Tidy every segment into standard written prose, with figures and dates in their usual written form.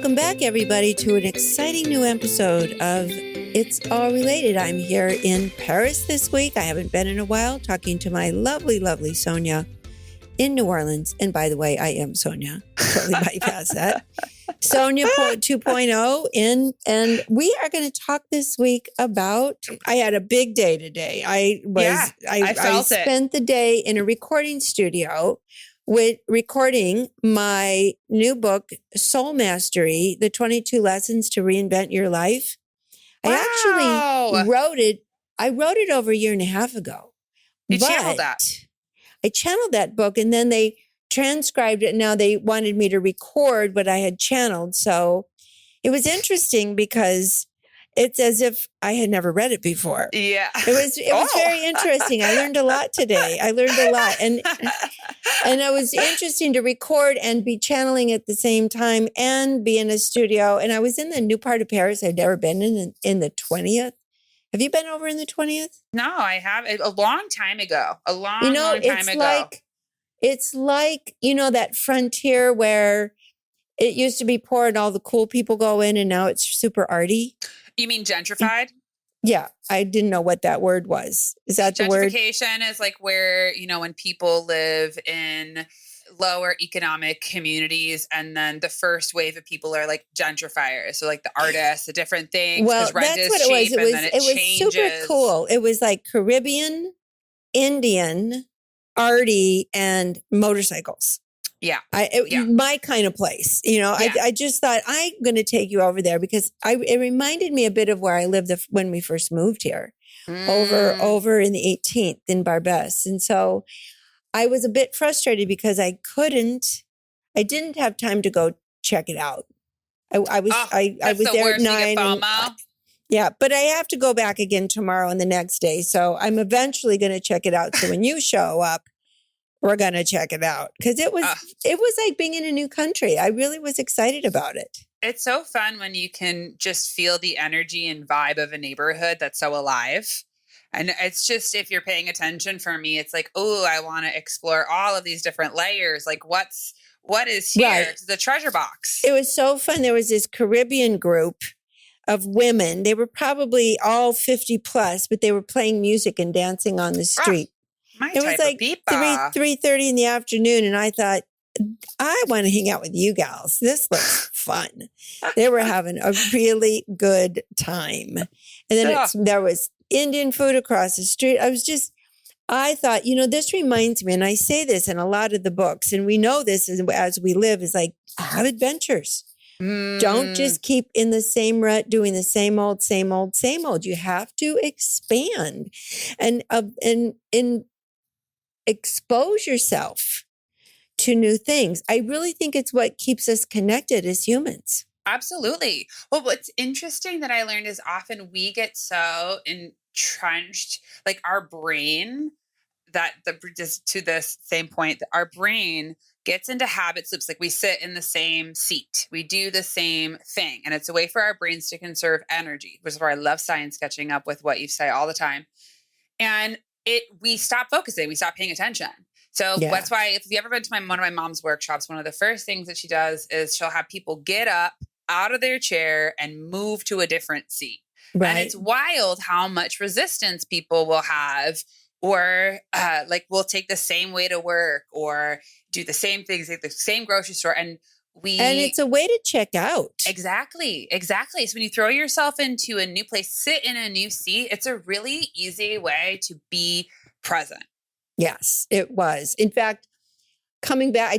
Welcome back, everybody, to an exciting new episode of It's All Related. I'm here in Paris this week. I haven't been in a while, talking to my lovely, lovely Sonia in New Orleans. And by the way, I am Sonia. Totally bypass that. Sonia 2.0 in, and we are going to talk this week about, I had a big day today. I spent the day in a recording studio with recording my new book, Soul Mastery, the 22 Lessons to Reinvent Your Life. Wow. I actually wrote it. I wrote it over a year and a half ago. You channeled that. I channeled that book, and then they transcribed it. Now they wanted me to record what I had channeled. So it was interesting because it's as if I had never read it before. Yeah. It was very interesting. I learned a lot today. And it was interesting to record and be channeling at the same time and be in a studio. And I was in the new part of Paris I've never been in the 20th. Have you been over in the 20th? No, I haven't. A long time ago. Long time ago. It's like, that frontier where it used to be poor and all the cool people go in, and now it's super arty. You mean gentrified? Yeah. I didn't know what that word was. Is that the word? Gentrification is like where, when people live in lower economic communities, and then the first wave of people are like gentrifiers. So like the artists, the different things. Well, rent that's is what cheap, it was. and then it was changes. super cool. It was like Caribbean, Indian, arty, and motorcycles. Yeah. My kind of place, I just thought I'm going to take you over there because it reminded me a bit of where I lived when we first moved here over in the 18th in Barbès. And so I was a bit frustrated because I didn't have time to go check it out. I was there at 9. Yeah, but I have to go back again tomorrow and the next day. So I'm eventually going to check it out. So when you show up, we're going to check it out because it was like being in a new country. I really was excited about it. It's so fun when you can just feel the energy and vibe of a neighborhood that's so alive. And it's just, if you're paying attention, for me, it's like, oh, I want to explore all of these different layers. Like what is here? Right. It's the treasure box. It was so fun. There was this Caribbean group of women. They were probably all 50 plus, but they were playing music and dancing on the street. It was like 3:30 in the afternoon. And I thought, I want to hang out with you gals. This looks fun. They were having a really good time. And then there was Indian food across the street. I thought, this reminds me, and I say this in a lot of the books, and we know this as we live, is like, have adventures. Don't just keep in the same rut doing the same old, same old, same old. You have to expand and expose yourself to new things. I really think it's what keeps us connected as humans. Absolutely. Well, what's interesting that I learned is often we get so entrenched, like our brain, just to this same point, that our brain gets into habit loops. Like we sit in the same seat, we do the same thing, and it's a way for our brains to conserve energy, which is where I love science catching up with what you say all the time. And we stop focusing, we stop paying attention. So that's why if you've ever been to one of my mom's workshops, one of the first things that she does is she'll have people get up out of their chair and move to a different seat. Right. And it's wild how much resistance people will have, or we'll take the same way to work or do the same things, like the same grocery store. And it's a way to check out. Exactly. So when you throw yourself into a new place, sit in a new seat, it's a really easy way to be present. Yes, it was. In fact, coming back,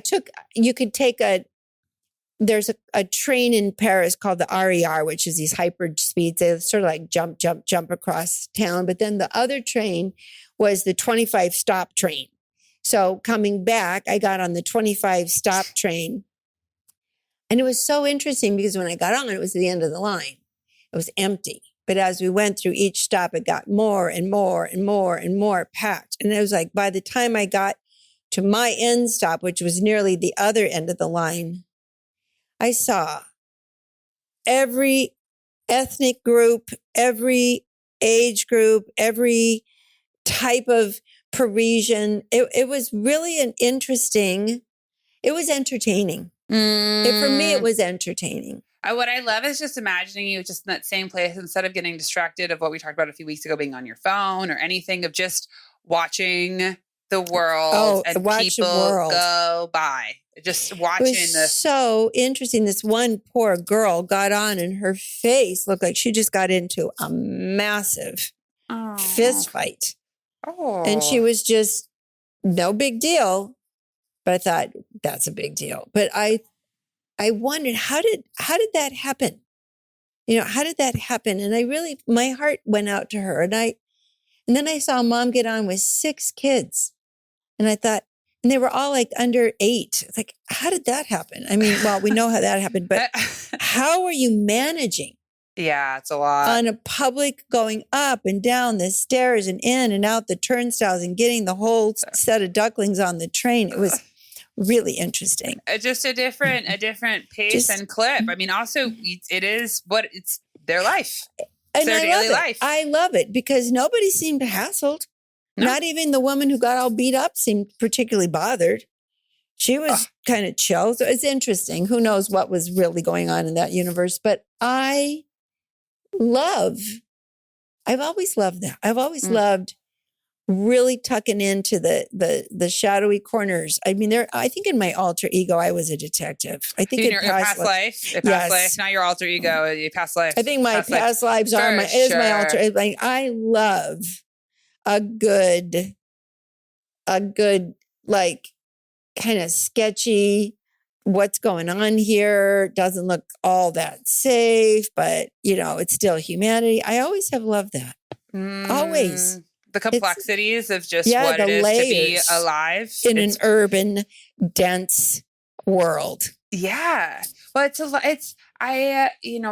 there's a train in Paris called the RER, which is these hyper speeds. They sort of like jump across town. But then the other train was the 25 stop train. So coming back, I got on the 25 stop train. And it was so interesting because when I got on, it was the end of the line. It was empty. But as we went through each stop, it got more and more and more and more packed. And it was like, by the time I got to my end stop, which was nearly the other end of the line, I saw every ethnic group, every age group, every type of Parisian. It was really it was entertaining. For me, it was entertaining. What I love is just imagining you just in that same place instead of getting distracted of what we talked about a few weeks ago, being on your phone or anything, of just watching the world and watch the people world go by. Just It watching was so interesting. This one poor girl got on and her face looked like she just got into a massive fist fight. And she was just no big deal. But I thought that's a big deal. But I wondered how did that happen? How did that happen? And my heart went out to her. And then I saw mom get on with 6 kids. And I thought, and they were all like under 8. It's like, how did that happen? I mean, well, we know how that happened, but how are you managing? Yeah, it's a lot. On a public going up and down the stairs and in and out the turnstiles and getting the whole set of ducklings on the train. It was really interesting. Just a different pace and clip. I mean, also it's their life. It's their daily life. I love it because nobody seemed hassled. No. Not even the woman who got all beat up seemed particularly bothered. She was kind of chill. So it's interesting. Who knows what was really going on in that universe? But I've always loved that. I've always loved really tucking into the shadowy corners. I mean, I think in my alter ego, I was a detective. I think in your past life, not your alter ego, your past life. I think my past lives are my alter. Like I love a good like kind of sketchy. What's going on here doesn't look all that safe, but it's still humanity. I always have loved that. Always. The complexities of just what it is to be alive in an urban, dense world. Yeah. Well,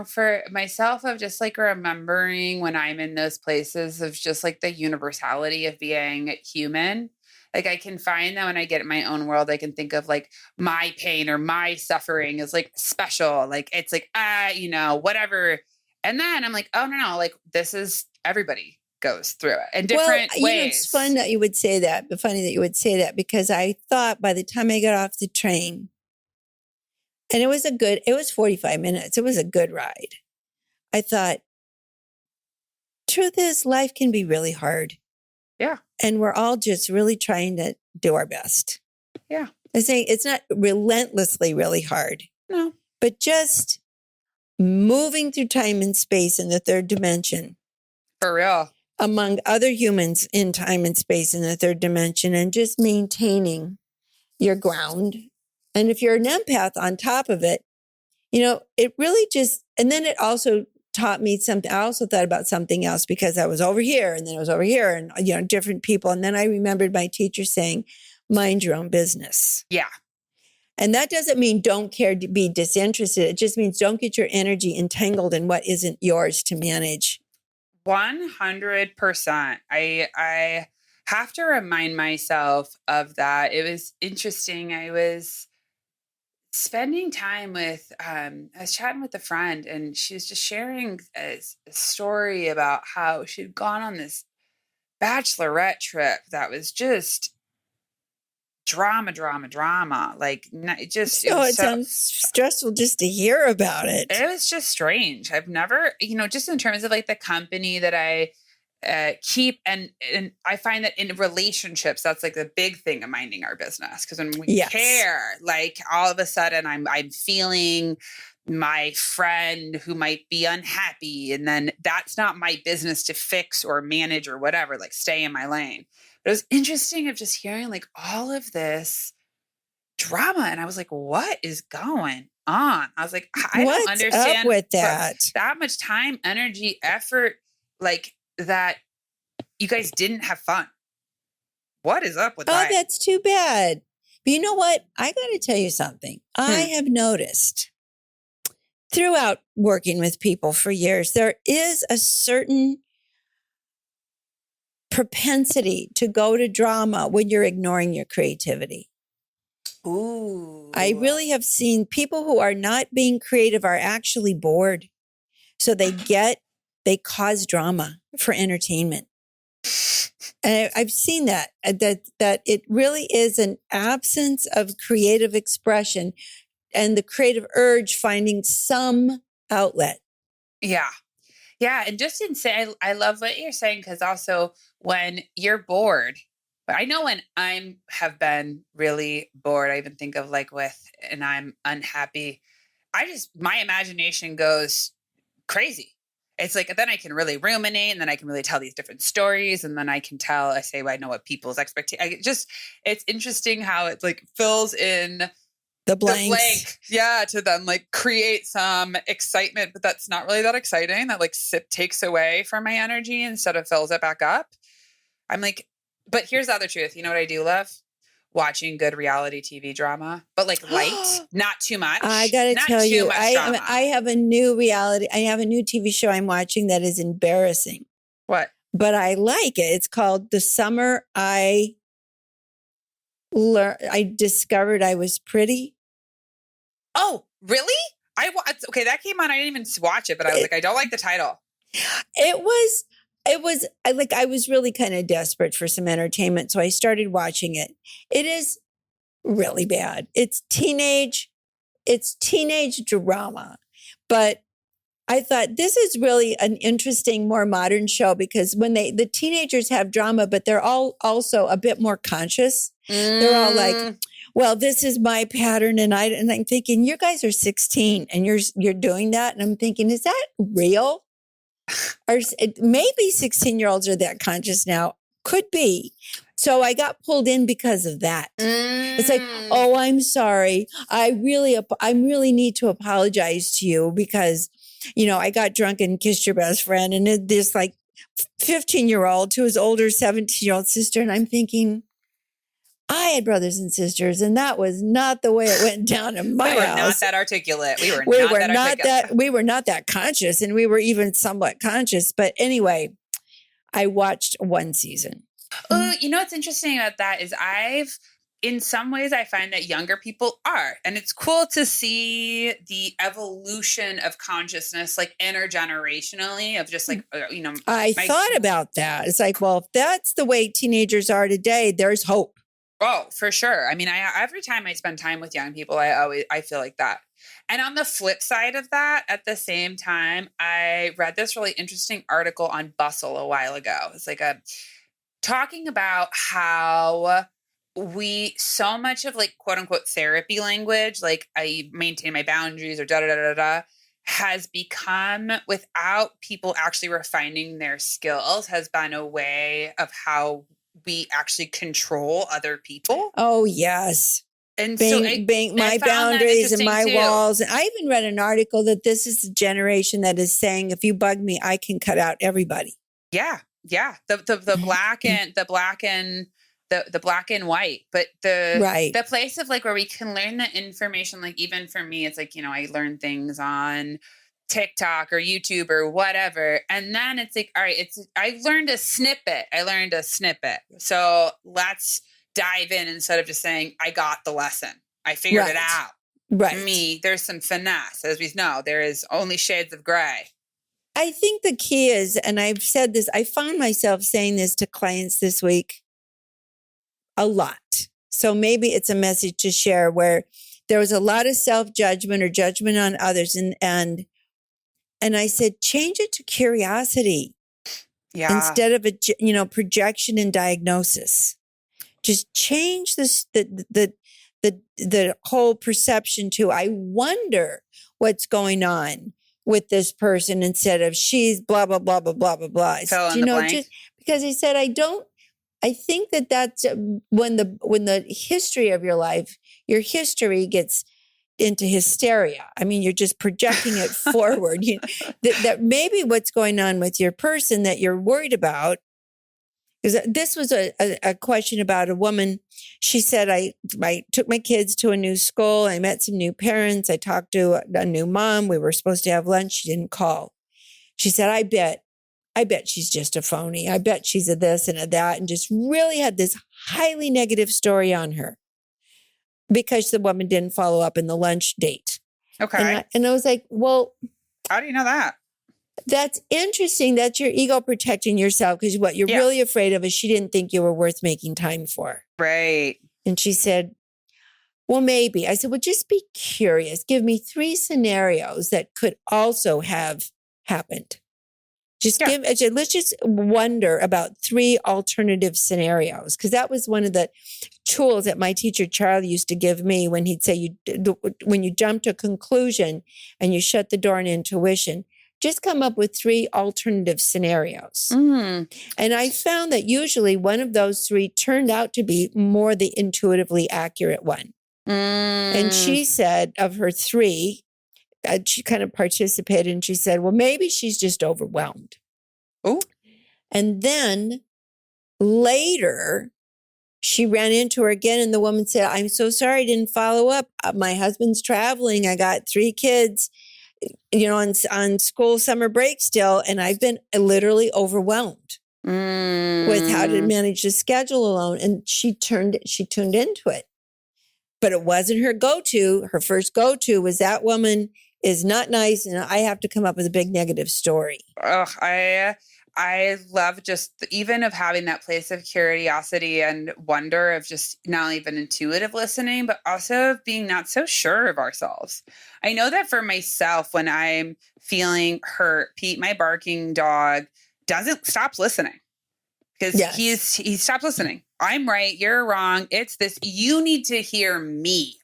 for myself, of just like remembering when I'm in those places of just like the universality of being human. Like I can find that when I get in my own world, I can think of like my pain or my suffering is like special. Like it's like, whatever. And then I'm like, oh no, like this is everybody goes through it in different ways. It's fun that you would say that, but funny that you would say that because I thought by the time I got off the train, and it was 45 minutes. It was a good ride. I thought, truth is life can be really hard. Yeah. And we're all just really trying to do our best. Yeah. I'm saying it's not relentlessly really hard. No. But just moving through time and space in the 3rd dimension. For real. Among other humans in time and space in the 3rd dimension and just maintaining your ground. And if you're an empath on top of it, it really just, and then it also taught me something. I also thought about something else because I was over here and then I was over here and, different people. And then I remembered my teacher saying, mind your own business. Yeah. And that doesn't mean don't care to be disinterested. It just means don't get your energy entangled in what isn't yours to manage. 100%. I have to remind myself of that. It was interesting. I was spending time with, I was chatting with a friend and she was just sharing a story about how she'd gone on this bachelorette trip that was just drama. Like it sounds stressful just to hear about it. It was just strange. I've never, just in terms of like the company that I keep, and I find that in relationships, that's like the big thing of minding our business. Because when we care, like all of a sudden I'm feeling my friend who might be unhappy, and then that's not my business to fix or manage or whatever, like stay in my lane. But it was interesting of just hearing like all of this drama. And I was like, what is going on? I was like, I don't understand up with that much time, energy, effort, like that you guys didn't have fun. What is up with that? Oh, that's too bad. But you know what? I got to tell you something. I have noticed throughout working with people for years, there is a certain propensity to go to drama when you're ignoring your creativity. Ooh. I really have seen people who are not being creative are actually bored. So they cause drama for entertainment. And I've seen that it really is an absence of creative expression and the creative urge finding some outlet. Yeah. Yeah. And just insane. I love what you're saying, because also when you're bored, but I know when have been really bored, I even think of like and I'm unhappy, my imagination goes crazy. It's like, then I can really ruminate, and then I can really tell these different stories. And then I say, well, I know what people's expectations, it's interesting how it like fills in The blank, blanks. to then like create some excitement, but that's not really that exciting. That like takes away from my energy instead of fills it back up. I'm like, but here's the other truth. You know what I do love? Watching good reality TV drama, but like light, not too much. I got to tell you, I have a new TV show I'm watching that is embarrassing. What? But I like it. It's called The Summer I Discovered I Was Pretty. Oh, really? Okay, that came on. I didn't even watch it, but I was like, I don't like the title. It was I was really kind of desperate for some entertainment, so I started watching it. It is really bad. It's teenage drama, but I thought this is really an interesting, more modern show, because when the teenagers have drama, but they're all also a bit more conscious. They're all like, well, this is my pattern. And I'm thinking, you guys are 16 and you're doing that. And I'm thinking, is that real? Or maybe 16-year-olds are that conscious now. Could be. So I got pulled in because of that. It's like, oh, I'm sorry. I really need to apologize to you because, I got drunk and kissed your best friend, and this like 15-year-old to his older 17-year-old sister. And I'm thinking, I had brothers and sisters, and that was not the way it went down in my house. We were not that articulate. We were not that conscious, and we were even somewhat conscious. But anyway, I watched one season. What's interesting about that is in some ways, I find that younger people are, and it's cool to see the evolution of consciousness, like intergenerationally, of just like, I thought about that. It's like, well, if that's the way teenagers are today, there's hope. Oh, for sure. I mean, every time I spend time with young people, I feel like that. And on the flip side of that, at the same time, I read this really interesting article on Bustle a while ago. It's like talking about how so much of like quote unquote therapy language, like I maintain my boundaries or has become, without people actually refining their skills, has been a way of how we actually control other people. Oh, yes. And my boundaries and my walls. And I even read an article that this is the generation that is saying, if you bug me, I can cut out everybody. Yeah. Yeah. The black and white, but the place of like where we can learn the information, like even for me, it's like, I learn things on TikTok or YouTube or whatever. And then it's like, all right, I learned a snippet. So let's dive in instead of just saying, I got the lesson. I figured it out. Right. There's some finesse. As we know, there is only shades of gray. I think the key is, and I've said this, I found myself saying this to clients this week a lot. So maybe it's a message to share where there was a lot of self-judgment or judgment on others. And I said, change it to curiosity instead of projection and diagnosis. Just change the whole perception to, I wonder what's going on with this person, instead of she's blah, blah, blah, blah, blah, blah, blah. Just because he said, I think that's when the history of your life, your history gets into hysteria. I mean, you're just projecting it forward. That maybe what's going on with your person that you're worried about. Because this was a question about a woman. She said, I took my kids to a new school. I met some new parents. I talked to a new mom. We were supposed to have lunch. She didn't call. She said, I bet she's just a phony. I bet she's a this and a that. And just really had this highly negative story on her because the woman didn't follow up in the lunch date. Okay. And I was like, well, how do you know that? That's interesting. That's your ego protecting yourself, because what you're really afraid of is she didn't think you were worth making time for. Right. And she said, well, maybe. I said, well, just be curious. Give me 3 scenarios that could also have happened. I said, let's just wonder about 3 alternative scenarios. Because that was one of the tools that my teacher, Charlie, used to give me when he'd say, when you jump to a conclusion and you shut the door on intuition, just come up with 3 alternative scenarios. Mm. And I found that usually one of those 3 turned out to be more the intuitively accurate one. And she said of her 3, she kind of participated and she said, well, maybe she's just overwhelmed. Oh. And then later, she ran into her again and the woman said, I'm so sorry I didn't follow up. My husband's traveling. I got 3 kids, on school summer break still. And I've been literally overwhelmed with how to manage the schedule alone. And she tuned into it. But it wasn't her go-to. Her first go-to was that woman is not nice and I have to come up with a big negative story. Oh, I love just even of having that place of curiosity and wonder of just not even intuitive listening, but also of being not so sure of ourselves. I know that for myself, when I'm feeling hurt, Pete, my barking dog, stops listening. Because he stops listening. I'm right. You're wrong. It's this. You need to hear me.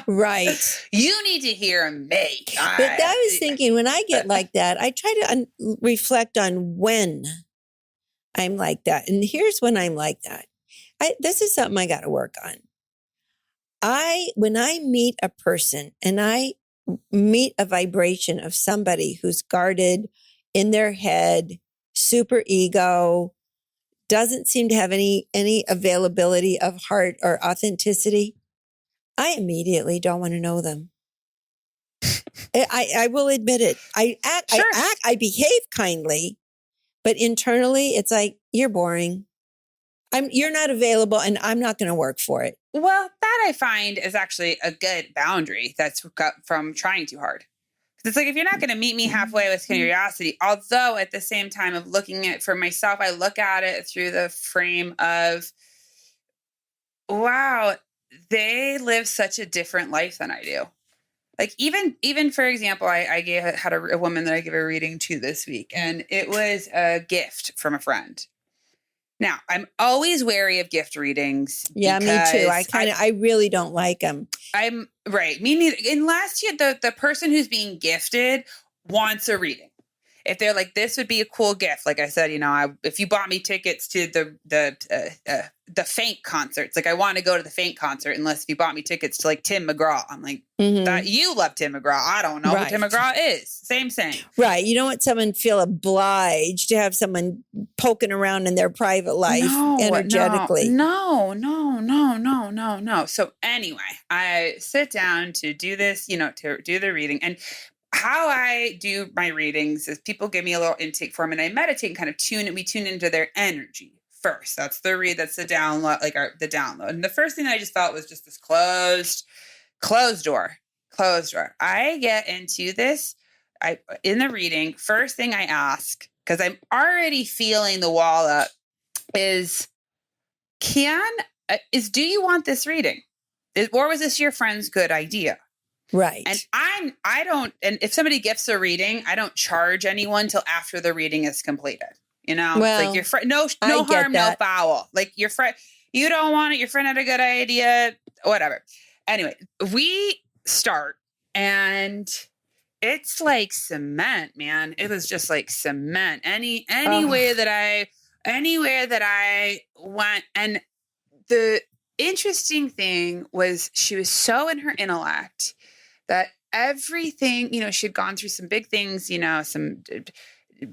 Right. You need to hear me. But I was thinking when I get like that, I try to reflect on when I'm like that. And here's when I'm like that. This is something I got to work on. When I meet a person and I meet a vibration of somebody who's guarded in their head, super ego, doesn't seem to have any availability of heart or authenticity, I immediately don't want to know them. I will admit it. I behave kindly, but internally it's like, you're boring. You're not available and I'm not going to work for it. Well, that I find is actually a good boundary that's got from trying too hard. It's like, if you're not going to meet me halfway with curiosity, although at the same time of looking at it for myself, I look at it through the frame of, wow, they live such a different life than I do. Like even for example, I had a woman that I gave a reading to this week, and it was a gift from a friend. Now, I'm always wary of gift readings. Yeah, me too. I really don't like them. I'm right. Me neither. Unless the person who's being gifted wants a reading. If they're like, this would be a cool gift. Like I said, if you bought me tickets to the Faint concerts, like I want to go to the Faint concert, unless if you bought me tickets to like Tim McGraw. I'm like, that you love Tim McGraw. I don't know who Tim McGraw is. Same. Right. You don't want someone feel obliged to have someone poking around in their private life energetically. No. So anyway, I sit down to do this, to do the reading. And how I do my readings is people give me a little intake form and I meditate and kind of we tune into their energy first. That's the download, the download. And the first thing that I just felt was just this closed door. I get into this. In the reading, first thing I ask, because I'm already feeling the wall up, is do you want this reading? Or was this your friend's good idea? Right. And and if somebody gifts a reading, I don't charge anyone till after the reading is completed. Well, it's like your friend, no harm, no foul. Like your friend, you don't want it. Your friend had a good idea, whatever. Anyway, we start and it's like cement, man. It was just like cement. Anywhere that I went. And the interesting thing was she was so in her intellect that everything, she had gone through some big things, some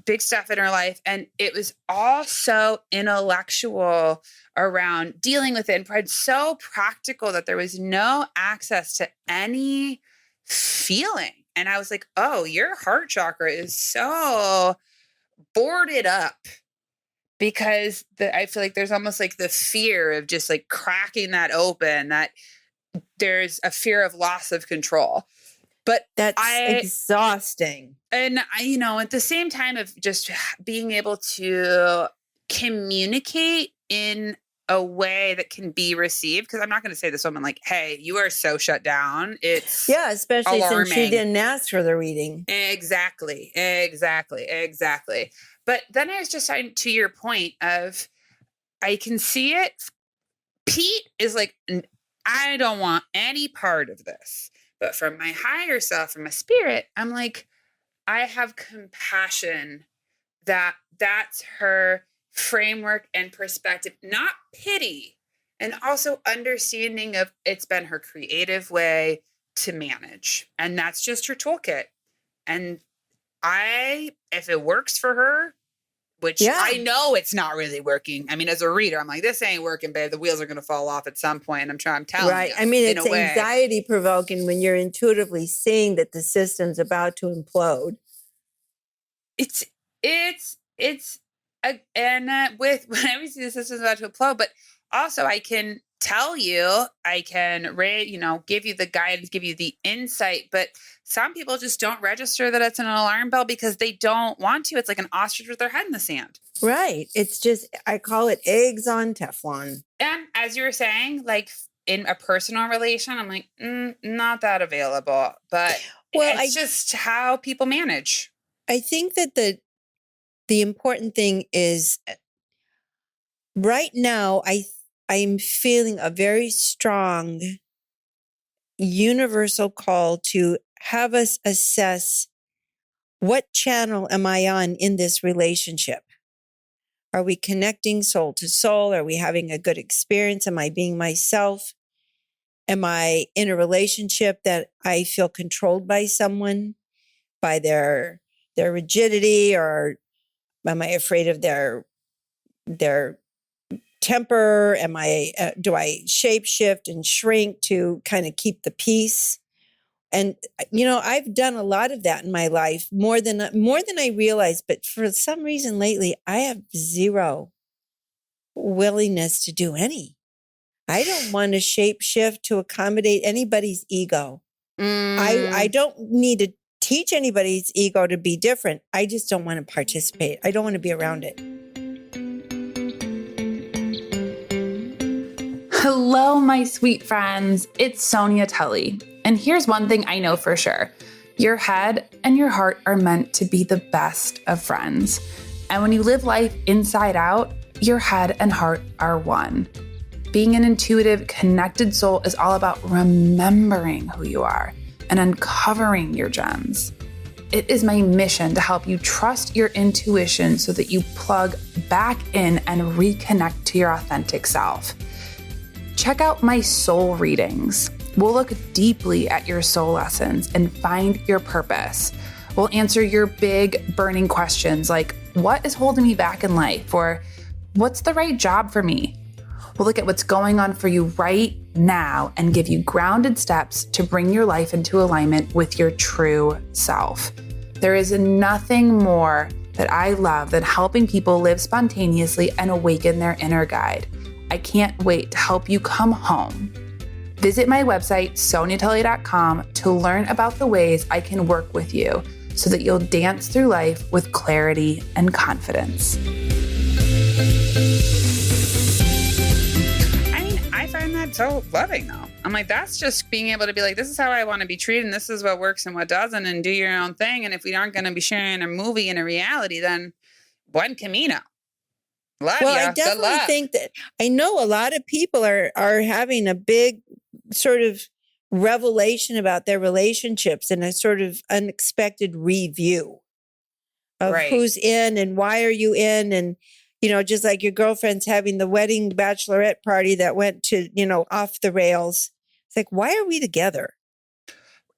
big stuff in her life. And it was all so intellectual around dealing with it and so practical that there was no access to any feeling. And I was like, oh, your heart chakra is so boarded up. Because I feel like there's almost like the fear of just like cracking that open, that there's a fear of loss of control. But that's exhausting. And at the same time of just being able to communicate in a way that can be received. Because I'm not going to say to this woman like, hey, you are so shut down. It's especially alarming. since she didn't ask for the reading. Exactly. But then I was just to your point of, I can see it. Pete is like, I don't want any part of this. But from my higher self, from my spirit, I'm like, I have compassion that that's her framework and perspective, not pity, and also understanding of it's been her creative way to manage. And that's just her toolkit. And if it works for her, which I know it's not really working. I mean, as a reader, I'm like, this ain't working, babe. The wheels are going to fall off at some point. I'm telling you. I mean, it's anxiety provoking when you're intuitively seeing that the system's about to implode. With when we see the system's about to implode, but also I can tell you, I can give you the guidance, give you the insight, but some people just don't register that it's an alarm bell because they don't want to. It's like an ostrich with their head in the sand. Right. It's just, I call it eggs on Teflon. And as you were saying, like in a personal relation, I'm like, not that available, but it's just how people manage. I think that the important thing is right now, I'm feeling a very strong universal call to have us assess what channel am I on in this relationship? Are we connecting soul to soul? Are we having a good experience? Am I being myself? Am I in a relationship that I feel controlled by someone, by their rigidity, or am I afraid of their temper? Do I shape shift and shrink to kind of keep the peace? And I've done a lot of that in my life, more than I realized. But for some reason lately, I have zero willingness to do any. I don't want to shape shift to accommodate anybody's ego. I don't need to teach anybody's ego to be different. I just don't want to participate. I don't want to be around it. Hello, my sweet friends. It's Sonia Tully. And here's one thing I know for sure. Your head and your heart are meant to be the best of friends. And when you live life inside out, your head and heart are one. Being an intuitive, connected soul is all about remembering who you are and uncovering your gems. It is my mission to help you trust your intuition so that you plug back in and reconnect to your authentic self. Check out my soul readings. We'll look deeply at your soul lessons and find your purpose. We'll answer your big burning questions like, what is holding me back in life? Or what's the right job for me? We'll look at what's going on for you right now and give you grounded steps to bring your life into alignment with your true self. There is nothing more that I love than helping people live spontaneously and awaken their inner guide. I can't wait to help you come home. Visit my website, soniatully.com, to learn about the ways I can work with you so that you'll dance through life with clarity and confidence. I mean, I find that so loving though. I'm like, that's just being able to be like, this is how I want to be treated, and this is what works and what doesn't, and do your own thing. And if we aren't going to be sharing a movie and a reality, then buen camino. Love well, ya. I definitely think that I know a lot of people are having a big sort of revelation about their relationships and a sort of unexpected review of who's in and why are you in. And, just like your girlfriend's having the wedding bachelorette party that went to, off the rails. It's like, why are we together?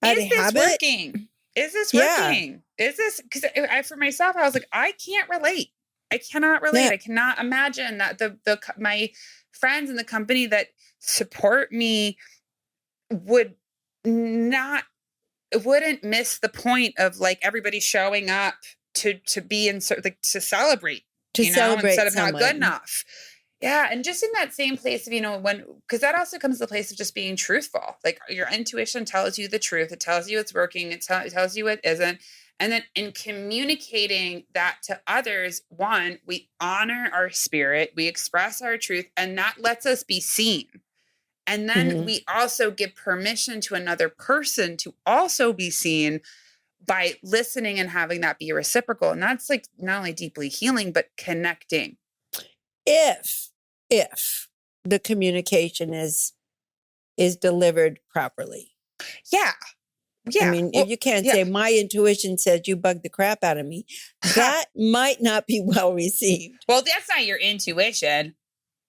Is this working? Is this working? Is this, because for myself, I was like, I can't relate. I cannot relate. I cannot imagine that my friends in the company that support me wouldn't miss the point of like everybody showing up to be in to celebrate, celebrate instead of someone. not good enough. Yeah. And just in that same place of, because that also comes to the place of just being truthful. Like your intuition tells you the truth. It tells you it's working. It tells you it isn't. And then in communicating that to others, one, we honor our spirit, we express our truth, and that lets us be seen. And then we also give permission to another person to also be seen by listening and having that be reciprocal. And that's like not only deeply healing, but connecting. If the communication is delivered properly. Yeah. Yeah. I mean, if you can't say, my intuition says you bugged the crap out of me, that might not be well received. Well, that's not your intuition.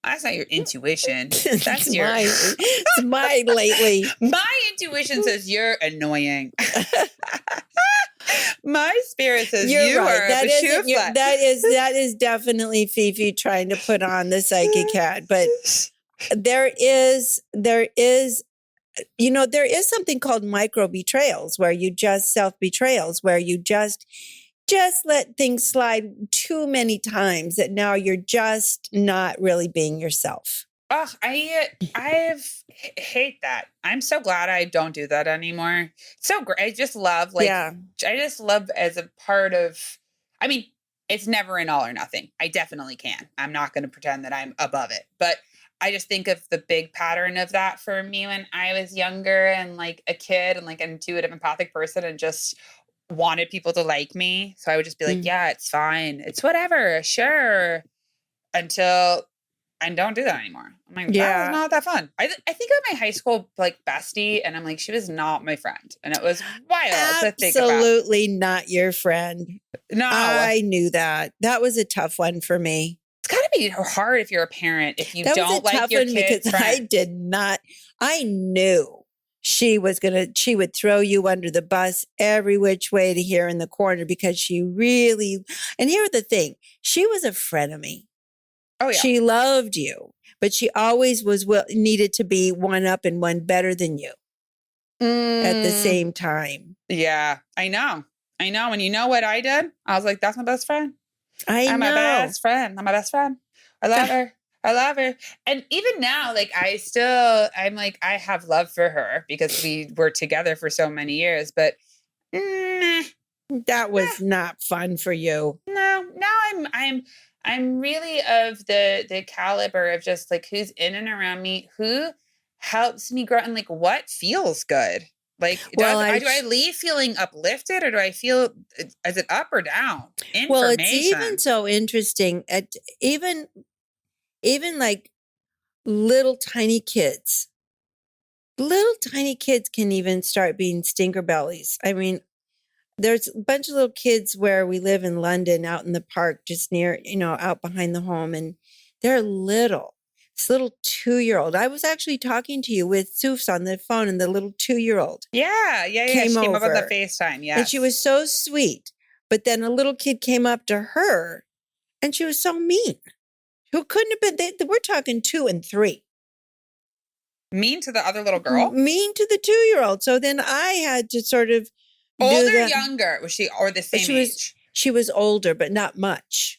That's not your intuition. That's it's mine lately. My intuition says you're annoying. My spirit says you are that is definitely Fifi trying to put on the psychic hat. But there is something called micro-betrayals, where you just self-betrayals, where you just let things slide too many times that now you're just not really being yourself. Oh, I hate that. I'm so glad I don't do that anymore. It's so great. I just love I just love as a part of, I mean, it's never an all or nothing. I definitely can. I'm not going to pretend that I'm above it, but I just think of the big pattern of that for me when I was younger and like a kid and like an intuitive, empathic person and just wanted people to like me. So I would just be like, yeah, it's fine. It's whatever. Sure. Until I don't do that anymore. I'm like, that was not that fun. I think of my high school like bestie and I'm like, she was not my friend. And it was wild to think about. Absolutely not your friend. No. I knew that. That was a tough one for me. It's gotta be hard if you're a parent, if you don't like your kid's friend. I did not. I knew she would throw you under the bus every which way to here in the corner because she really, and here's the thing, she was a friend of me. Oh yeah. She loved you, but she always needed to be one up and one better than you at the same time. Yeah, I know. And you know what I did? I was like, that's my best friend. I'm my best friend. I'm my best friend. I love her. I love her. And even now, like I'm like, I have love for her because we were together for so many years, but that was not fun for you. No, now I'm really of the caliber of just like who's in and around me, who helps me grow and like what feels good. Like, do I leave feeling uplifted or do I feel, is it up or down? Well, it's even so interesting at even like little tiny kids can even start being stinker bellies. I mean, there's a bunch of little kids where we live in London out in the park, just near, out behind the home. And they're little. This little 2-year-old. I was actually talking to you with Soofs on the phone and the little 2-year-old. Yeah. She came up on the FaceTime. Yeah. And she was so sweet. But then a little kid came up to her and she was so mean. Who couldn't have been, we're talking 2 and 3. Mean to the other little girl? Mean to the 2-year-old. So then I had to sort of. Older or younger? Was she or the same age? She was older, but not much.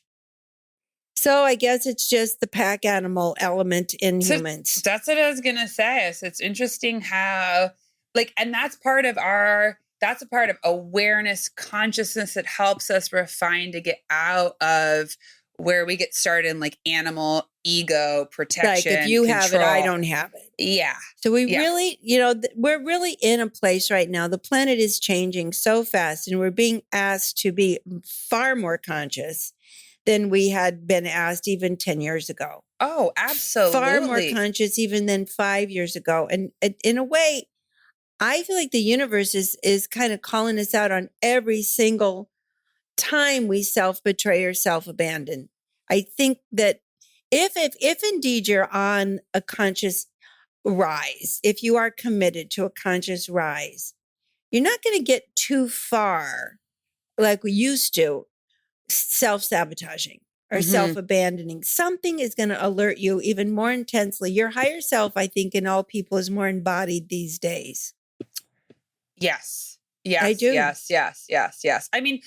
So I guess it's just the pack animal element in humans. That's what I was going to say. So it's interesting how, and that's a part of awareness, consciousness that helps us refine to get out of where we get started in like animal ego protection. Like if you have it, I don't have it. Yeah. So we really, we're really in a place right now. The planet is changing so fast and we're being asked to be far more conscious than we had been asked even 10 years ago. Oh, absolutely. Far more conscious even than 5 years ago. And in a way, I feel like the universe is kind of calling us out on every single time we self-betray or self-abandon. I think that if indeed you're on a conscious rise, if you are committed to a conscious rise, you're not going to get too far like we used to, self-sabotaging or self-abandoning. Something is going to alert you even more intensely. Your higher self, I think, in all people is more embodied these days. Yes. Yes. I do. Yes. I mean,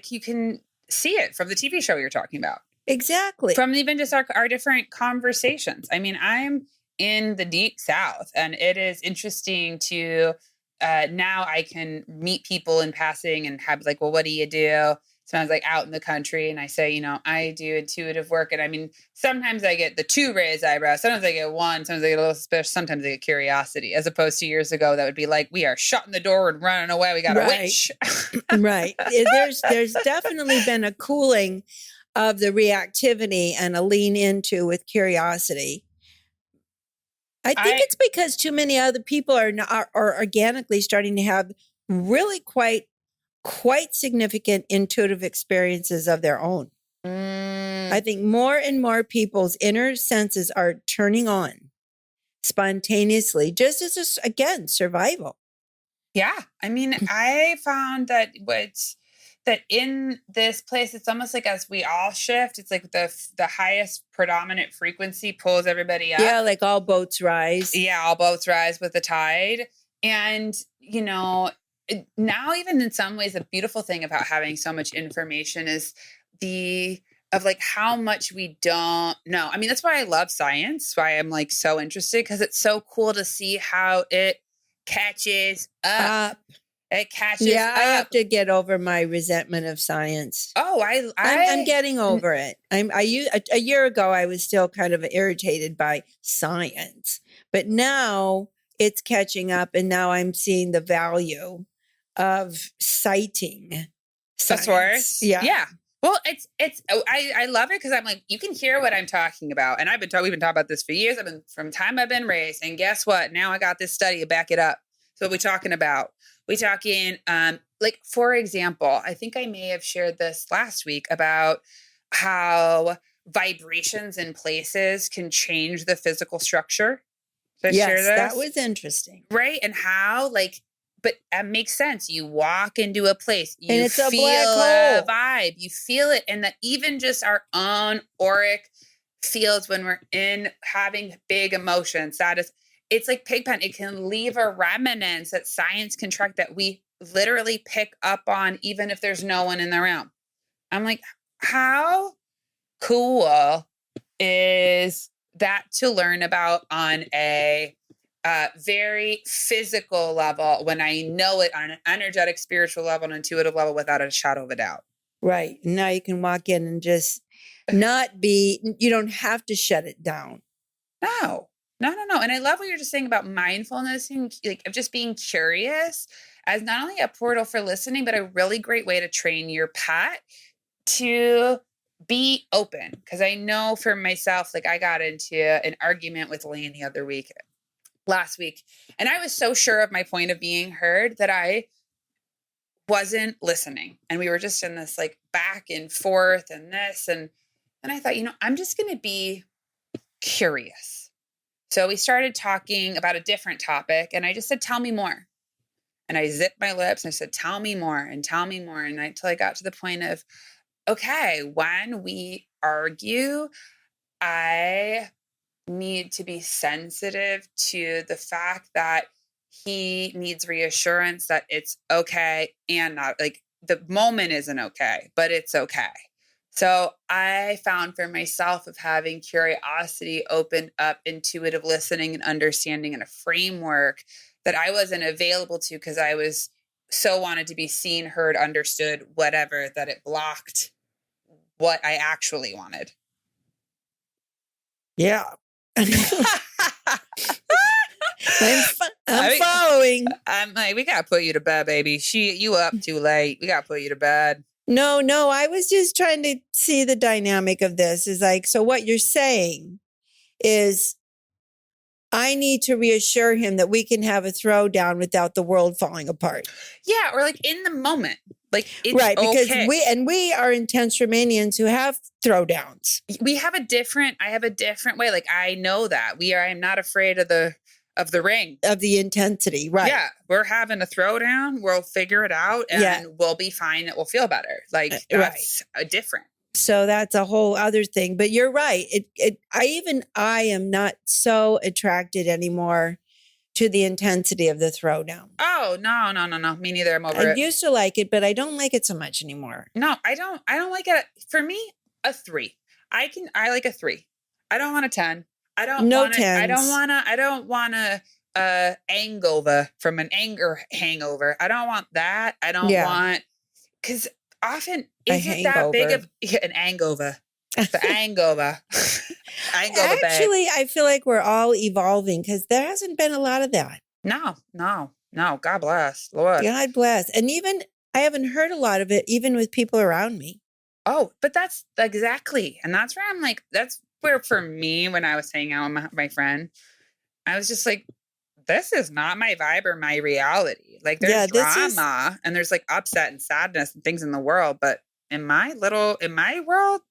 you can see it from the TV show you're talking about. Exactly. From even just our different conversations. I mean, I'm in the deep South, and it is interesting to now I can meet people in passing and have like, well, what do you do? Sounds like out in the country, and I say, I do intuitive work, and I mean, sometimes I get the 2 raised eyebrows, sometimes I get 1, sometimes I get a little suspicious, sometimes I get curiosity, as opposed to years ago that would be like, we are shutting the door and running away. We got a witch. Right. There's definitely been a cooling of the reactivity and a lean into with curiosity. I think it's because too many other people are organically starting to have really quite significant intuitive experiences of their own. I think more and more people's inner senses are turning on spontaneously, just as again, survival. Yeah. I mean, I found that that in this place, it's almost like as we all shift, it's like the highest predominant frequency pulls everybody up. Yeah, like all boats rise. Yeah, all boats rise with the tide. And, now even in some ways, the beautiful thing about having so much information is of like how much we don't know. I mean, that's why I love science, why I'm like so interested, because it's so cool to see how it catches up. It catches up. I have to get over my resentment of science. Oh, I'm getting over it. A year ago, I was still kind of irritated by science, but now it's catching up, and now I'm seeing the value of citing science. Source. Yeah. Well, I love it because I'm like, you can hear what I'm talking about. And we've been talking about this for years. From the time I've been raised. And guess what? Now I got this study to back it up. So what we talking about? We talking, like, for example, I think I may have shared this last week about how vibrations in places can change the physical structure. Did I share this? That was interesting. Right. And how, but it makes sense. You walk into a place, you and it's feel a black hole. A vibe, you feel it. And that even just our own auric fields when we're in having big emotions, it's like Pigpen. It can leave a remnants that science can track that we literally pick up on, even if there's no one in the room. I'm like, how cool is that to learn about on a very physical level when I know it on an energetic, spiritual level, and intuitive level without a shadow of a doubt. Right. Now you can walk in and just you don't have to shut it down. No. And I love what you're just saying about mindfulness and like of just being curious as not only a portal for listening, but a really great way to train your pet to be open. Because I know for myself, like I got into an argument with Lane last week, and I was so sure of my point of being heard that I wasn't listening. And we were just in this like back and forth and this. And I thought, I'm just going to be curious. So we started talking about a different topic, and I just said, tell me more. And I zipped my lips and I said, tell me more and tell me more. And until I got to the point of, okay, when we argue, I need to be sensitive to the fact that he needs reassurance that it's okay and not like the moment isn't okay, but it's okay. So I found for myself of having curiosity opened up intuitive listening and understanding in a framework that I wasn't available to because I was so wanted to be seen, heard, understood, whatever, that it blocked what I actually wanted. Yeah. I'm following. I'm like, we got to put you to bed, baby. You up too late. We got to put you to bed. No, I was just trying to see the dynamic of this is like, so what you're saying is I need to reassure him that we can have a throwdown without the world falling apart. Yeah. Or like in the moment. Like it's right, because okay. we are intense Romanians who have throwdowns. I have a different way. Like I know that I'm not afraid of the ring. Of the intensity, right. Yeah. We're having a throwdown. We'll figure it out and we'll be fine. It will feel better. Like that's different. So that's a whole other thing. But you're right. I am not so attracted anymore to the intensity of the throwdown. Oh, no. Me neither. I'm over it. I used to like it, but I don't like it so much anymore. No, I don't like it. For me, a 3. I like a 3. I don't want a 10. I don't No want to, I don't 10s. want to, I don't want to, hangover from an anger hangover. I don't want that. I don't Yeah. want, because often, A is it that big hangover. of an hangover? The hangover. Hangover bag. Actually, I feel like we're all evolving because there hasn't been a lot of that. No. God bless. Lord. God bless. And even I haven't heard a lot of it, even with people around me. Oh, but that's exactly. And that's where I'm like, that's where for me, when I was hanging out with my friend, I was just like, this is not my vibe or my reality. Like there's drama and there's like upset and sadness and things in the world. But in my world,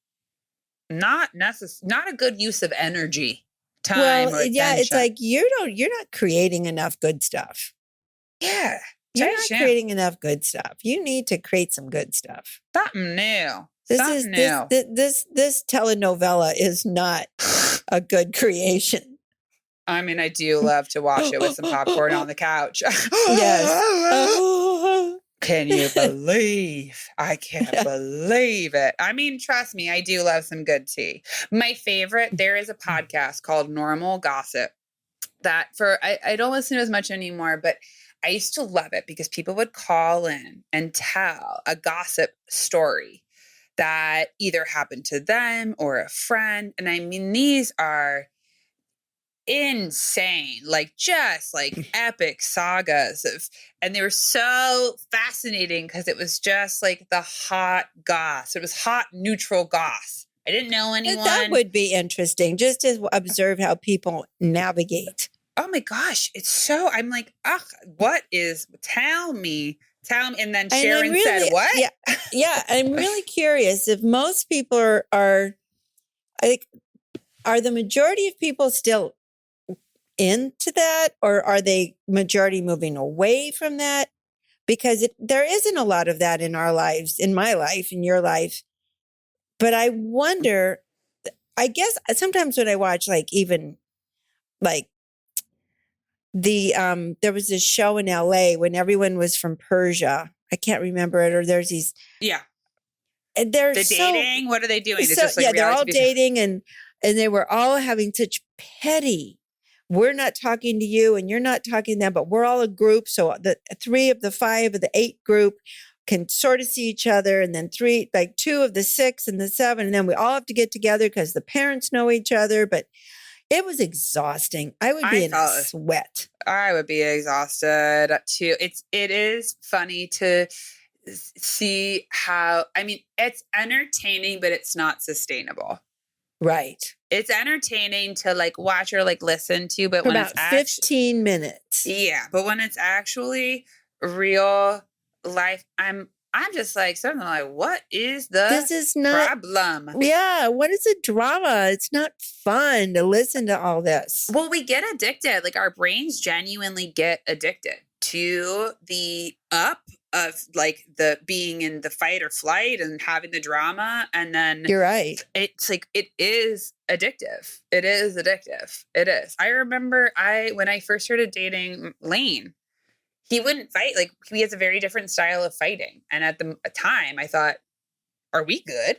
not a good use of energy, time, or attention. Yeah, it's like you're not creating enough good stuff. Yeah. You're not creating enough good stuff. You need to create some good stuff. Something new. This telenovela is not a good creation. I mean, I do love to watch it with some popcorn on the couch. Yes. Can you believe? I can't believe it. I mean, trust me, I do love some good tea. My favorite, there is a podcast called Normal Gossip that I don't listen to as much anymore, but I used to love it because people would call in and tell a gossip story that either happened to them or a friend. And I mean, these are insane, like just like epic sagas and they were so fascinating because it was just like the hot goss. It was hot, neutral goss. I didn't know anyone. That would be interesting, just to observe how people navigate. Oh my gosh, it's so, I'm like, tell me. And then Sharon said, what? Yeah. I'm really curious if most people are the majority of people still into that, or are they majority moving away from that? Because there isn't a lot of that in our lives, in my life, in your life. But I wonder, I guess sometimes when I watch there was this show in LA when everyone was from Persia. I can't remember it, or there's these. Yeah. And they're dating. What are they doing? It's just like they're all dating and they were all having such petty. We're not talking to you and you're not talking to them, but we're all a group. So the 3 of the 5 of the 8 group can sort of see each other. And then 2 of the 6 and the 7. And then we all have to get together because the parents know each other. But it was exhausting. I would be in a sweat. I would be exhausted too. It is funny to see how, I mean, it's entertaining, but it's not sustainable. Right. It's entertaining to like watch or like listen to, but when about 15 minutes. Yeah. But when it's actually real life, I'm just like, something like, what is the problem? Yeah. What is the drama? It's not fun to listen to all this. Well, we get addicted. Like our brains genuinely get addicted to the up of like the being in the fight or flight and having the drama. And then you're right. It's like, it is addictive. It is addictive. It is. I remember when I first started dating Lane, he wouldn't fight. Like he has a very different style of fighting. And at the time I thought, are we good?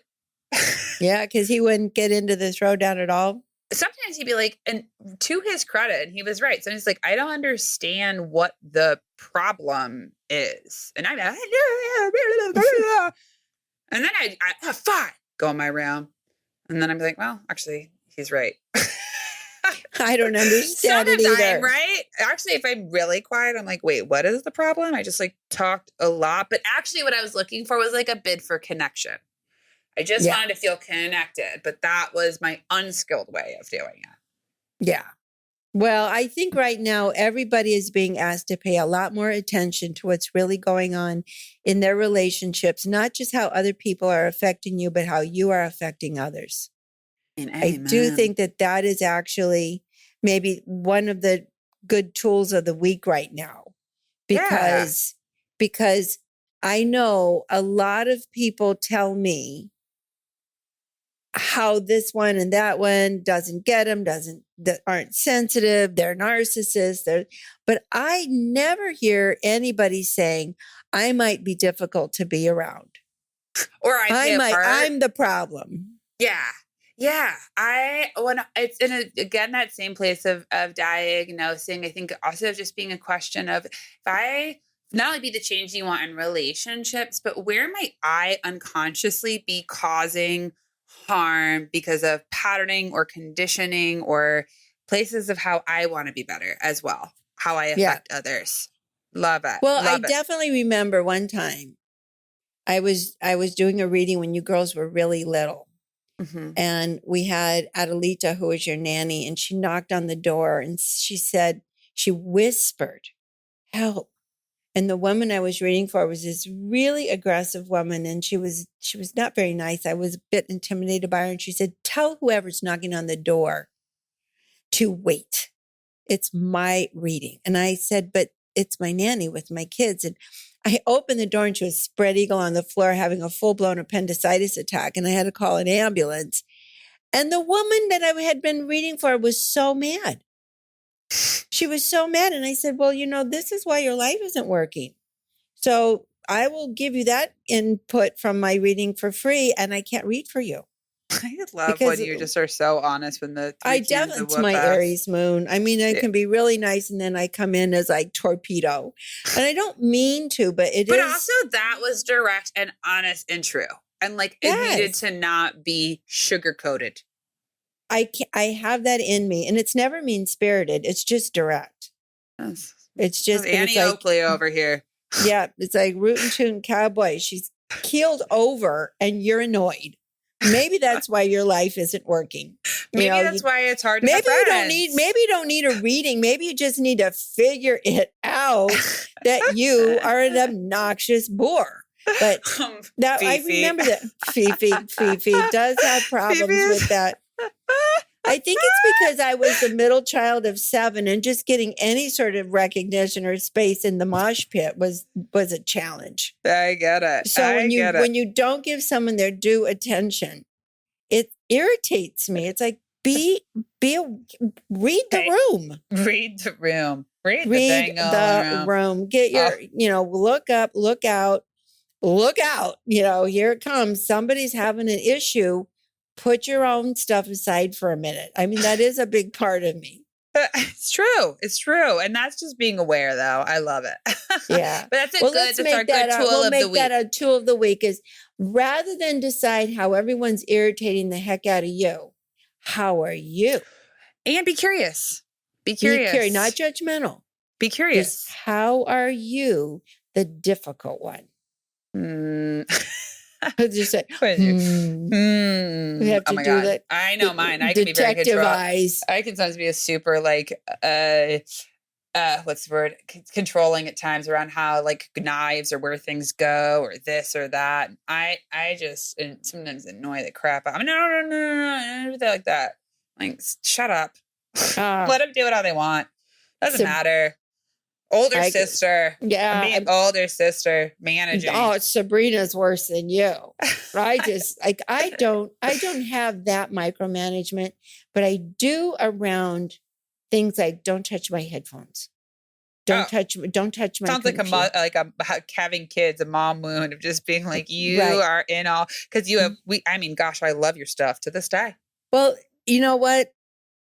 Yeah. Cause he wouldn't get into the throwdown at all. Sometimes he'd be like, and to his credit, and he was right. So he's like, I don't understand what the problem is. And I'm like, and then I fine, go on my round. And then I'm like, well, actually, he's right. I don't understand it either. Right? Actually, if I'm really quiet, I'm like, wait, what is the problem? I just like talked a lot. But actually what I was looking for was like a bid for connection. I just wanted to feel connected, but that was my unskilled way of doing it. Yeah. Well, I think right now everybody is being asked to pay a lot more attention to what's really going on in their relationships, not just how other people are affecting you, but how you are affecting others. I do think that is actually maybe one of the good tools of the week right now, because I know a lot of people tell me how this one and that one doesn't get them, that aren't sensitive, they're narcissists. But I never hear anybody saying, I might be difficult to be around. Or I'm the problem. Yeah. Yeah, it's in again that same place of diagnosing. I think also just being a question of if I not only be the change you want in relationships, but where might I unconsciously be causing harm because of patterning or conditioning or places of how I want to be better as well, how I Yeah. affect others. Love it. Well, I Love it. definitely remember one time I was doing a reading when you girls were really little. Mhm. And we had Adelita, who was your nanny, and she knocked on the door and she said, she whispered, help. And the woman I was reading for was this really aggressive woman. And she was not very nice. I was a bit intimidated by her. And she said, tell whoever's knocking on the door to wait. It's my reading. And I said, but it's my nanny with my kids. And I opened the door and she was spread eagle on the floor having a full-blown appendicitis attack. And I had to call an ambulance. And the woman that I had been reading for was so mad. She was so mad. And I said, well, this is why your life isn't working. So I will give you that input from my reading for free. And I can't read for you. I love when you just are so honest when the I definitely, it's my Aries moon. I mean, I can be really nice and then I come in as like torpedo. And I don't mean to, but it is. But also that was direct and honest and true. And like it needed to not be sugar coated. I have that in me, and it's never mean spirited. It's just direct. It's just Annie Oakley over here. Yeah, it's like rootin' tootin' cowboy. She's keeled over, and you're annoyed. Maybe that's why your life isn't working. Maybe that's why it's hard to maybe you don't need a reading. Maybe you just need to figure it out that you are an obnoxious bore. But now I remember that Fifi does have problems with that. I think it's because I was the middle child of 7 and just getting any sort of recognition or space in the mosh pit was a challenge. I get it. So when you don't give someone their due attention, it irritates me. It's like read the room. Read the room. Read the room. Get your look up, look out. Here it comes. Somebody's having an issue. Put your own stuff aside for a minute. I mean, that is a big part of me. It's true. It's true. And that's just being aware, though. I love it. Yeah. But that's that's our good tool of the week. We'll make that a tool of the week is rather than decide how everyone's irritating the heck out of you, how are you? And be curious. Be curious. Not judgmental. Be curious. Just how are you the difficult one? Just say, we have to do that. I know mine. I can be very detective eyes. I can sometimes be a super what's the word? Controlling at times around how like knives or where things go or this or that. I just sometimes annoy the crap out. I mean, no, like that. Like, shut up. Let them do it how they want. Doesn't matter. Older sister. Yeah. Being older sister managing. Oh, Sabrina's worse than you. I just I don't have that micromanagement, but I do around things like don't touch my headphones. Don't touch my sounds computer. like having kids, a mom wound of just being like you are in all because you have gosh, I love your stuff to this day. Well, you know what?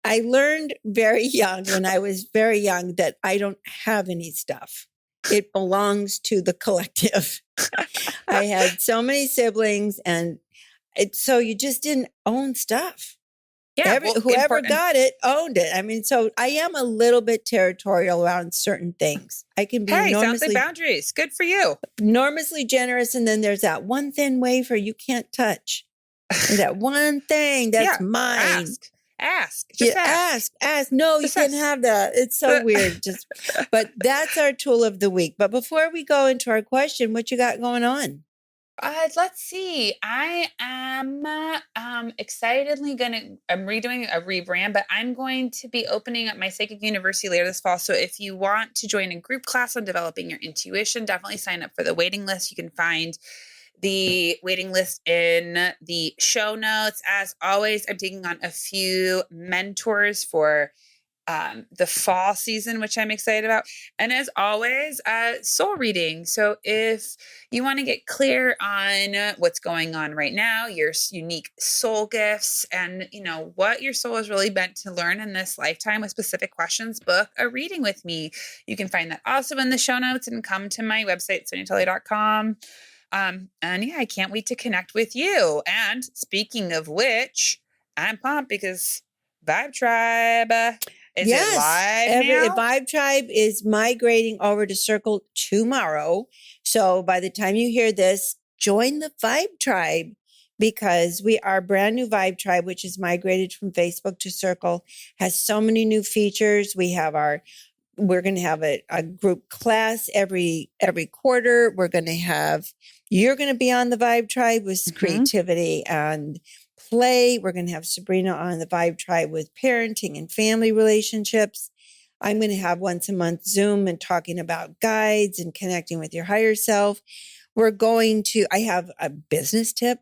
I learned very young, when I was very young, that I don't have any stuff. It belongs to the collective. I had so many siblings, and so you just didn't own stuff. Yeah, whoever got it owned it. I mean, so I am a little bit territorial around certain things. I can be sounds like boundaries. Good for you. Enormously generous, and then there's that one thin wafer you can't touch. That one thing that's mine. Ask. No, just you can't have that. It's so weird. But that's our tool of the week. But before we go into our question, what you got going on? Let's see. I am excitedly I'm redoing a rebrand, but I'm going to be opening up my Psychic University later this fall. So if you want to join a group class on developing your intuition, definitely sign up for the waiting list. You can find the waiting list in the show notes. As always, I'm taking on a few mentors for the fall season, which I'm excited about. And as always, soul reading. So if you want to get clear on what's going on right now, your unique soul gifts, and what your soul is really meant to learn in this lifetime with specific questions, book a reading with me. You can find that also in the show notes and come to my website, soniatully.com. And yeah, I can't wait to connect with you. And speaking of which, I'm pumped because Vibe Tribe is it live now? Vibe Tribe is migrating over to Circle tomorrow. So by the time you hear this, join the Vibe Tribe, because we are brand new Vibe Tribe, which is migrated from Facebook to Circle, has so many new features. We're going to have a group class every quarter. You're going to be on the Vibe Tribe with creativity and play. We're going to have Sabrina on the Vibe Tribe with parenting and family relationships. I'm going to have once a month Zoom and talking about guides and connecting with your higher self. I have a business tip.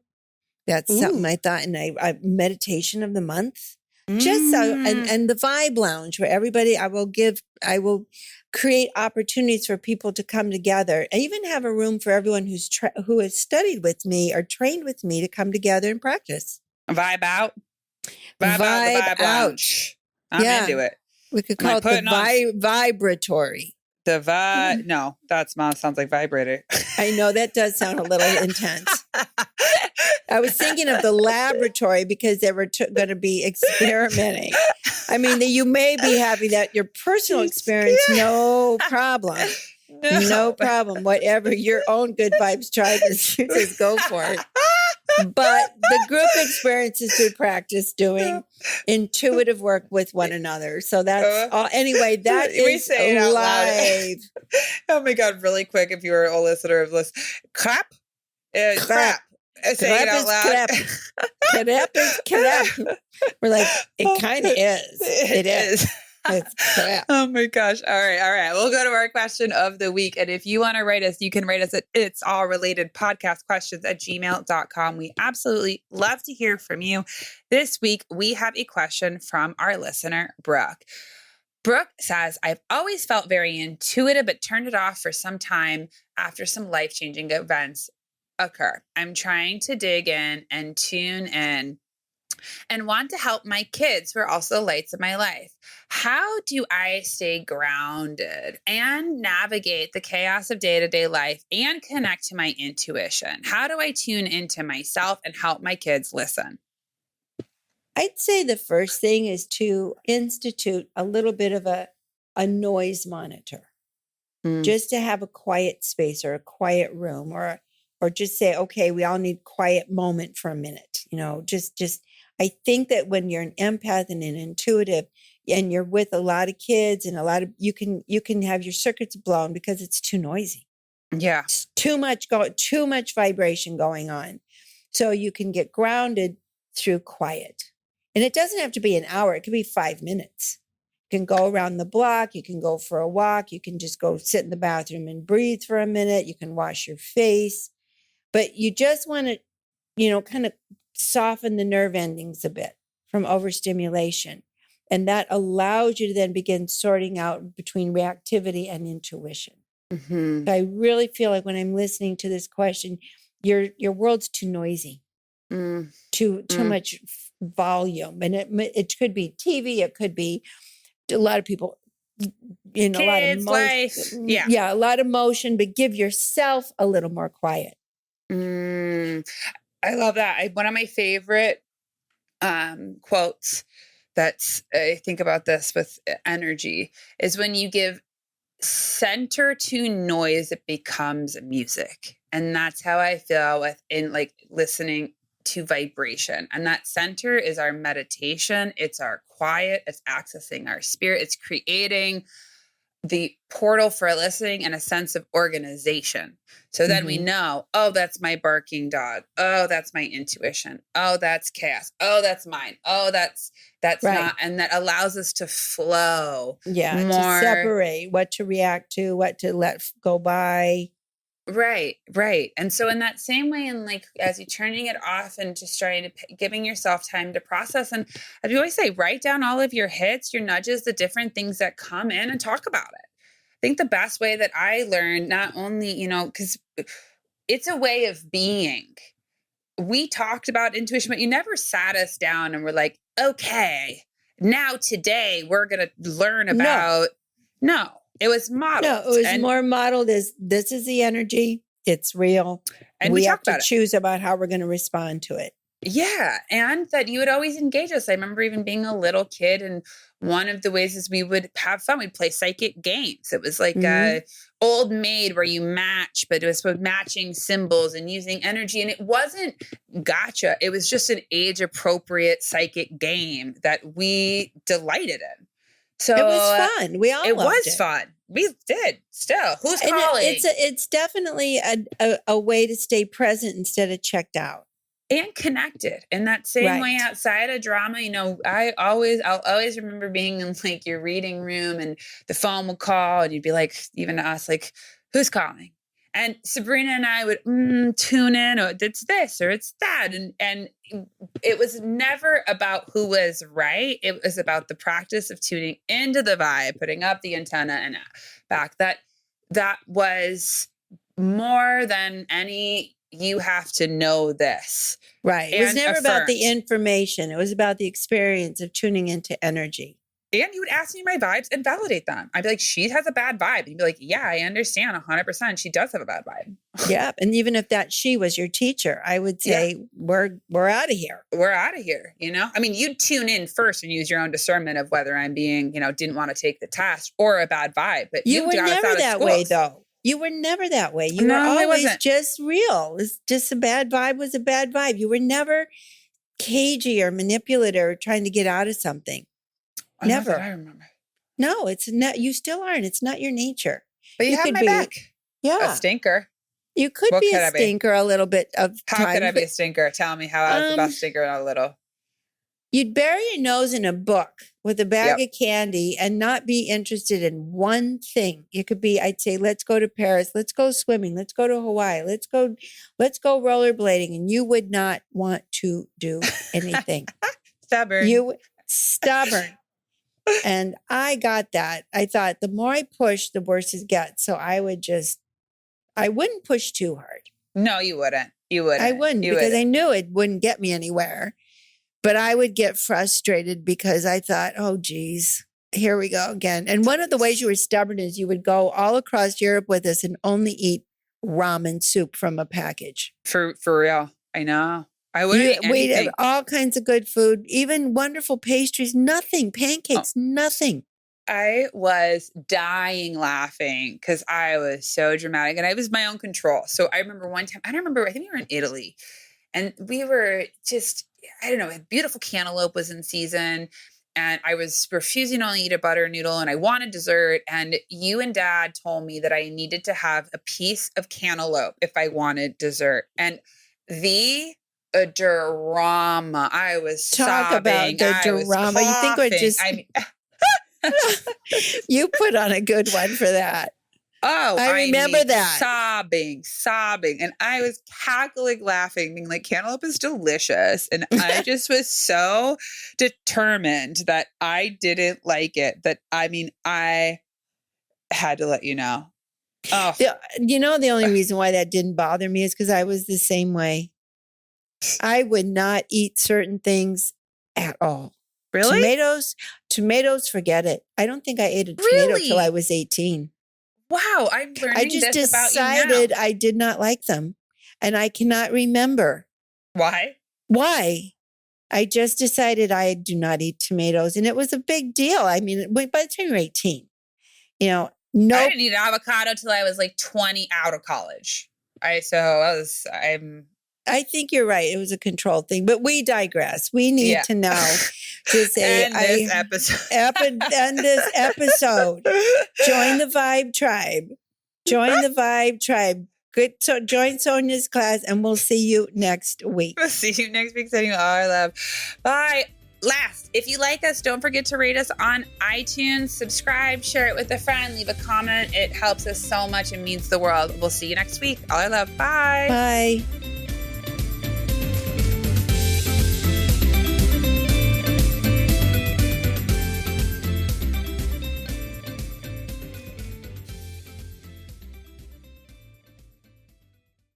That's something I thought, and I meditation of the month. Just so, and the Vibe Lounge, where I will create opportunities for people to come together. I even have a room for everyone who has studied with me or trained with me to come together and practice. Vibe out. Vibe out the Vibe Lounge. I'm into it. We could call it the vibratory. The vibe. No, sounds like vibrator. I know that does sound a little intense. I was thinking of the laboratory because they were going to be experimenting. I mean, you may be having that your personal experience, no problem. No problem. Whatever your own good vibes tribe is, just go for it. But the group experience is good practice doing intuitive work with one another. So that's all. Anyway, that is live. Oh my God. Really quick. If you were a listener of this, clap. Crap. Say it out loud. Crap is crap. We're like, it kind of is. It is. It's crap. Oh my gosh. All right. We'll go to our question of the week. And if you want to write us, you can write us at it's all related podcast questions at gmail.com. We absolutely love to hear from you. This week, we have a question from our listener, Brooke. Brooke says, I've always felt very intuitive, but turned it off for some time after some life-changing events occur. I'm trying to dig in and tune in and want to help my kids who are also the lights of my life. How do I stay grounded and navigate the chaos of day-to-day life and connect to my intuition? How do I tune into myself and help my kids listen? I'd say the first thing is to institute a little bit of a noise monitor, just to have a quiet space or a quiet room, or just say, okay, we all need quiet moment for a minute. I think that when you're an empath and an intuitive and you're with a lot of kids and you can have your circuits blown because it's too noisy. Yeah. It's too much vibration going on. So you can get grounded through quiet. And it doesn't have to be an hour. It could be 5 minutes. You can go around the block. You can go for a walk. You can just go sit in the bathroom and breathe for a minute. You can wash your face. But you just want to, kind of soften the nerve endings a bit from overstimulation. And that allows you to then begin sorting out between reactivity and intuition. So I really feel like when I'm listening to this question, your world's too noisy, too much volume. And it could be TV. It could be a lot of people, kids, a lot of life. Yeah, a lot of motion, but give yourself a little more quiet. I love that. One of my favorite quotes I think about this with energy is when you give center to noise, it becomes music. And that's how I feel in listening to vibration. And that center is our meditation. It's our quiet. It's accessing our spirit. It's creating the portal for listening and a sense of organization. So then we know, oh, that's my barking dog. Oh, that's my intuition. Oh, that's chaos. Oh, that's mine. Oh, that's right. Not. And that allows us to flow. Yeah. To separate what to react to, what to let go by. Right, right. And so in that same way, and like as you're turning it off and just trying to giving yourself time to process, and as we always say, write down all of your hits, your nudges, the different things that come in, and talk about it. I think the best way that I learned, not only, because it's a way of being. We talked about intuition, but you never sat us down and were like, okay, now today we're going to learn No. about. No, it was modeled. No, it was and more modeled as this is the energy. It's real. And we we have talk to about it. choose about how we're going to respond to it. Yeah. And that you would always engage us. I remember even being a little kid, and one of the ways is we would have fun. We'd play psychic games. It was like Mhm. a old maid where you match, but it was with matching symbols and using energy. And it wasn't gotcha. It was just an age appropriate psychic game that we delighted in. So It was fun. We all it loved was it. fun. We did still. Who's And calling? it's definitely a way to stay present instead of checked out. And connected in that same way Right. outside of drama. I'll always remember being in like your reading room, and the phone would call, and you'd be like, even to us, like, who's calling? And Sabrina and I would tune in, or it's this or it's that. And it was never about who was right. It was about the practice of tuning into the vibe, putting up the antenna and back. That was more than any, you have to know this. Right. It was never about the affirmed. information. It was about the experience of tuning into energy. And he would ask me my vibes and validate them. I'd be like, she has a bad vibe. And he'd be like, yeah, I understand 100%. She does have a bad vibe. Yeah. And even if that she was your teacher, I would say, we're out of here. We're out of here. I mean, you'd tune in first and use your own discernment of whether I'm being, didn't want to take the test or a bad vibe. But You were got us never out of that way, schools. though. You were never that way. You No, were I always wasn't. just real. It's just a bad vibe was a bad vibe. You were never cagey or manipulative or trying to get out of something. Not Never. that I remember. No, it's not. You still aren't. It's not your nature. But you have could my be- back. Yeah. A stinker. You could What be could a I be? stinker a little bit of How time. could I be a stinker? Tell me how I was the best stinker in a little. You'd bury your nose in a book with a bag Yep. of candy and not be interested in one thing. It could be, I'd say, let's go to Paris, let's go swimming, let's go to Hawaii, let's go rollerblading. And you would not want to do anything. Stubborn. Stubborn. And I got that. I thought the more I push, the worse it gets. So I wouldn't push too hard. No, you wouldn't. You wouldn't. I wouldn't because I knew it wouldn't get me anywhere. But I would get frustrated because I thought, oh, geez, here we go again. And one of the ways you were stubborn is you would go all across Europe with us and only eat ramen soup from a package. For real. I know. I wouldn't eat We'd have anything. all kinds of good food, even wonderful pastries, nothing, pancakes, nothing. I was dying laughing because I was so dramatic and I was my own control. So I remember one time, I think we were in Italy and we were just, I don't know, a beautiful cantaloupe was in season and I was refusing to only eat a butter noodle and I wanted dessert. And you and Dad told me that I needed to have a piece of cantaloupe if I wanted dessert. And the drama, I was Talk sobbing. about the drama. You think we're just... You put on a good one for that. Oh, I remember that. Sobbing. And I was cackling, laughing, being like, cantaloupe is delicious. And I just was so determined that I didn't like it that, I had to let you know. Oh, The only reason why that didn't bother me is because I was the same way. I would not eat certain things at all. really? Tomatoes, forget it. I don't think I ate a tomato Really? till I was 18. Wow, I'm learning I just this about you decided now. I did not like them. And I cannot remember Why? why. I just decided I do not eat tomatoes. And it was a big deal. I mean, by the time you're 18, no. I didn't eat avocado till I was like 20 out of college. I think you're right. It was a control thing, but we digress. We need to now to say, end this episode. End this episode. Join the Vibe Tribe. Join the Vibe Tribe. Good. So join Sonia's class, and we'll see you next week. See you next week. Sending you all our love. Bye. Last, if you like us, don't forget to rate us on iTunes, subscribe, share it with a friend, leave a comment. It helps us so much and means the world. We'll see you next week. All our love. Bye. Bye.